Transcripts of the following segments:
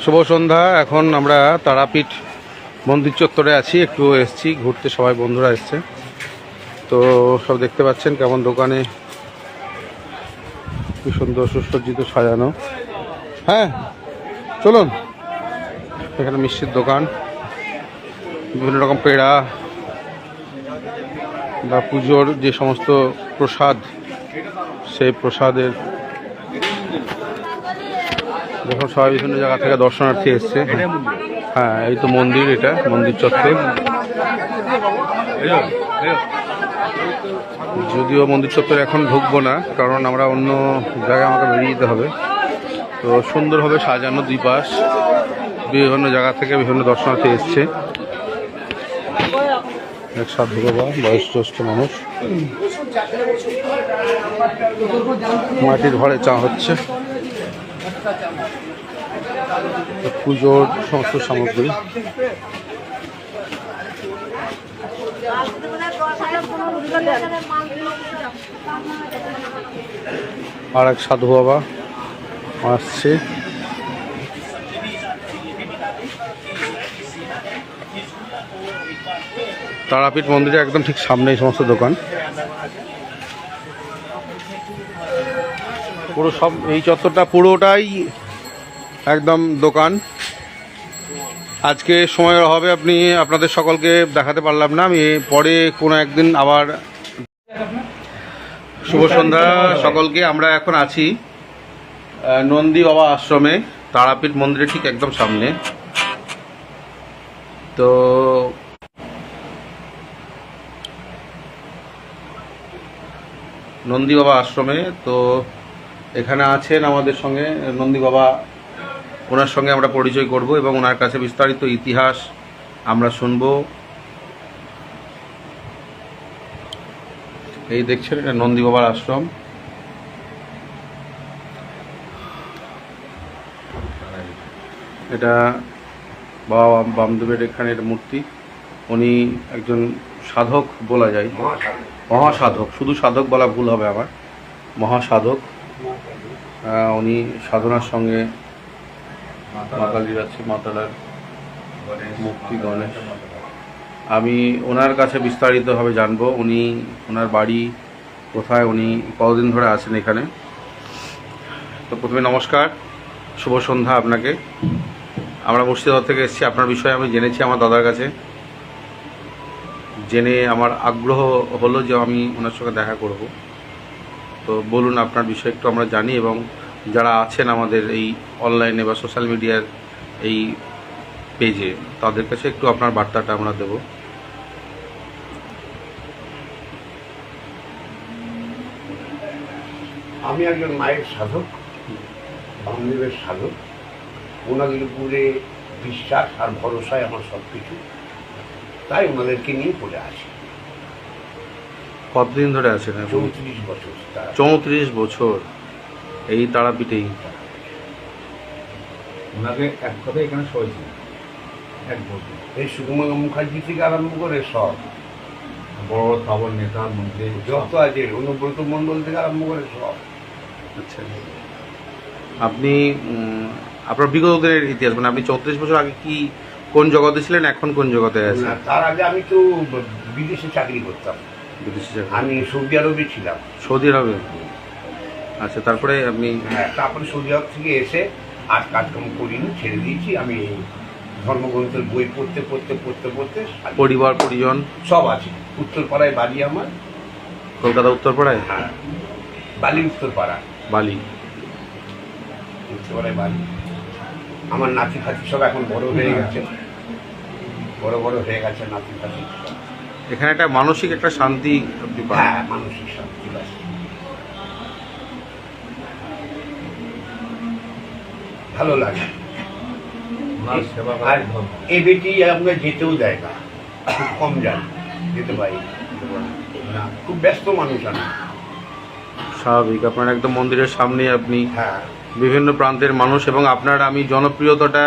শুভ সন্ধ্যা। এখন আমরা তারাপীঠ মন্দির চত্বরে আছি, একটু এসছি ঘুরতে, সবাই বন্ধুরা এসছে। তো সব দেখতে পাচ্ছেন কেমন দোকানে কি সুন্দর সুসজ্জিত সাজানো। হ্যাঁ চলুন, এখানে মিষ্টির দোকান, বিভিন্ন রকম পেড়া বা পুজোর যে সমস্ত প্রসাদ, সেই প্রসাদের দেখুন সবাই বিভিন্ন জায়গা থেকে দর্শনার্থী এসছে। হ্যাঁ এই তো মন্দির, এটা মন্দির চত্বর। যদিও মন্দির চত্বরে এখন ঢুকবো না, কারণ আমরা অন্য জায়গায় আমাকে বেরিয়ে যেতে হবে। তো সুন্দরভাবে সাজানো, দুই পাশ বিভিন্ন জায়গা থেকে বিভিন্ন দর্শনার্থী এসছে। এক সাধু বাবা, বয়োজ্যেষ্ঠ মানুষ, মাটির ঘরে চা হচ্ছে, পুজোর সমস্ত সামগ্রী। আর এক সাধু বাবা আসছে। তারাপীঠ মন্দিরে একদম ঠিক সামনে এই সমস্ত দোকান, পুরো সব এই চত্বরটা পুরোটাই একদম দোকান। আজকে সময়ের অভাবে আপনাদের সকলকে দেখাতে পারলাম না, আমি পরে কোনো একদিন আবার। শুভ সন্ধ্যা সকলকে। আমরা এখন আছি নন্দী বাবা আশ্রমে, তারাপীঠ মন্দিরের ঠিক একদম সামনে। তো নন্দী বাবা আশ্রমে, তো এখানে আছেন আমাদের সঙ্গে নন্দী বাবা। ওনার সঙ্গে আমরা পরিচয় করব এবং ওনার কাছে বিস্তারিত ইতিহাস আমরা শুনব। এই দেখছেন, এটা নন্দী বাবার আশ্রম। এটা বাবা বামদেবের এখানে মূর্তি। উনি একজন সাধক বলা যায়, মহাসাধক, শুধু সাধক বলা ভুল হবে আমার, মহাসাধক। উনি সাধনার সঙ্গে মাতালির আছে, মাতালার মূর্তি, গণেশ। আমি ওনার কাছে বিস্তারিতভাবে জানবো, ওনার বাড়ি কোথায়, উনি কতদিন ধরে আছেন এখানে। তো প্রথমে নমস্কার, শুভ সন্ধ্যা আপনাকে। আমরা মুর্শিদাবাদ থেকে এসেছি, আপনার বিষয়ে আমি জেনেছি আমার দাদার কাছে, জেনে আমার আগ্রহ হলো যে আমি ওনার সঙ্গে দেখা করব। তো বলুন আপনার বিষয়ে একটু আমরা জানি, এবং যারা আছেন আমাদের এই অনলাইনে বা সোশ্যাল মিডিয়ার এই পেজে, তাদের কাছে একটু আপনার বার্তাটা আমরা দেব। আমি একজন মায়ের সাধক, বামদেবের সাধক। ওনাদের উপরে বিশ্বাস আর ভরসায় আমার সব কিছু, তাই ওনাদেরকে নিয়ে পড়ে আছি। কতদিন ধরে আছেন? 34 বছর। 34 বছর এই তারাপীঠেই। ওনাকে এক কথায় এখানে সবাইছিল, এক বছর। এই সুকুমার মুখার্জি থেকে আরম্ভ করে সব বড় বড় তাবর নেতা মন্ত্রী যত আছে, অনুব্রত মণ্ডল থেকে আরম্ভ করে সব। আচ্ছা, আপনি আপনার বিগত দিনের ইতিহাস, মানে আপনি 34 বছর আগে কি কোন জগতে ছিলেন, এখন কোন জগতে আছেন? তার আগে আমি তো বিদেশে চাকরি করতাম। বিদেশে চাকরি? আমি সৌদি আরবে ছিলাম। সৌদি আরবে? আচ্ছা, তারপরে আপনি? হ্যাঁ, তারপরে সৌদি আরব থেকে এসে আর কাজকর্ম করিনি, ছেড়ে দিয়েছি। আমি ধর্মগ্রন্থের বই পড়তে পড়তে পড়তে পড়তে পরিবার পরিজন সব আছে। উত্তরপাড়ায় বাড়ি আমার। কলকাতা উত্তরপাড়ায়? হ্যাঁ, বালি উত্তরপাড়া, বালি উত্তরপাড়ায় বাড়ি। আমার নাতি ফাতি সব এখন বড় হয়ে গেছে, বড় বড় হয়ে গেছে নাতি ফাতি। এখানে একটা মানসিক একটা শান্তি আপনি পান? হ্যাঁ, মানসিক শান্তি, বাস ভালো লাগে। ওনার সেবা আর করার ধর্ম। এ বেটি আমরা যেতেও দেয় না, খুব কম যান, যেতে পারি না, খুব ব্যস্ত মানুষ আমি। স্বাভাবিক, আপনার একদম মন্দিরের সামনে, আপনি হ্যাঁ, বিভিন্ন প্রান্তের মানুষ, এবং আপনার আমি জনপ্রিয়তাটা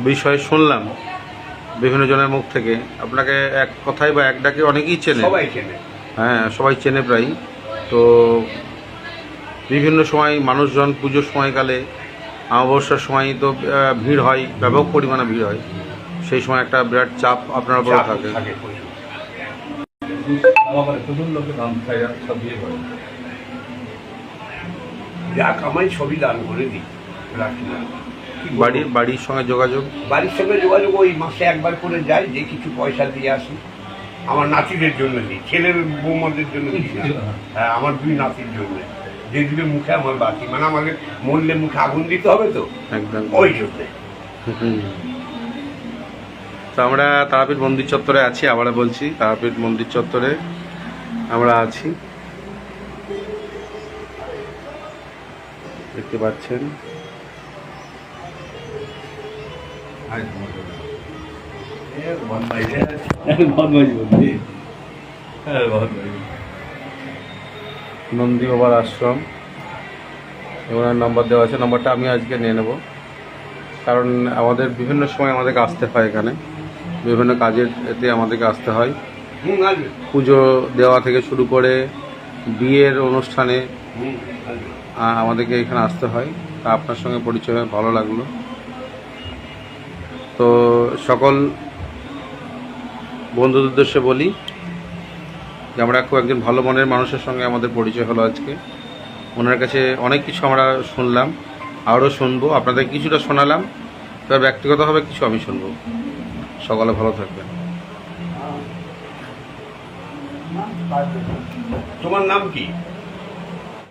বিষয়ে শুনলাম বিভিন্ন জনের মুখ থেকে। আপনাকে এক কথায় বা এক ডাকে অনেকেই চেনে, সবাই চেনে। হ্যাঁ সবাই চেনে প্রায়। তো বিভিন্ন সময় মানুষজন পুজোর সময়কালে অমাবস্যার সময় তো ভিড় হয়, ব্যাপক পরিমাণে ভিড় হয়, সেই সময় একটা বিরাট চাপ আপনার উপরে চাপ থাকে। থাকে প্রচুর। আমার প্রচুর লোকে দান খায় সব দিয়ে করে। যা কামাই সবই দান করে দিই, রাখি না। কি বলবো? বাড়ির সঙ্গে যোগাযোগ, বাড়ির সঙ্গে যোগাযোগ ওই মাসে একবার করে যাই, যে কিছু পয়সা দিয়ে আসি। আমার নাতিদের জন্য দিই, ছেলের বৌমাদের জন্য দিই না। হ্যাঁ, আমার 2 নাতির জন্য, যে দিবে মুখে আমার বাকি, মানে আমাকে মরলে মুখে আগুন দিতে হবে তো, একদম। ওই জন্যে। তো আমরা তারাপীঠ মন্দির চত্বরে আছি, আবারও বলছি তারাপীঠ মন্দির চত্বরে আমরা আছি, দেখতে পাচ্ছেন। নন্দী বাবার আশ্রম, ওনার নাম্বার দেওয়া আছে, নাম্বারটা আমি আজকে নিয়ে নেব, কারণ আমাদের বিভিন্ন সময় আমাদেরকে আসতে হয়, এখানে বিভিন্ন কাজের এতে আমাদেরকে আসতে হয়, আসবে। পুজো দেওয়া থেকে শুরু করে বিয়ের অনুষ্ঠানে আসবে। আমাদেরকে এখানে আসতে হয়। তা আপনার সঙ্গে পরিচয় হয়ে ভালো লাগলো। তো সকল বন্ধুদের উদ্দেশ্যে বলি যে আমরা খুব একজন ভালো মনের মানুষের সঙ্গে আমাদের পরিচয় হলো আজকে। ওনার কাছে অনেক কিছু আমরা শুনলাম, আরও শুনবো, আপনাদের কিছুটা শোনালাম, তবে ব্যক্তিগতভাবে কিছু আমি শুনবো। সকলে ভালো থাকবেন। তোমার নাম কি?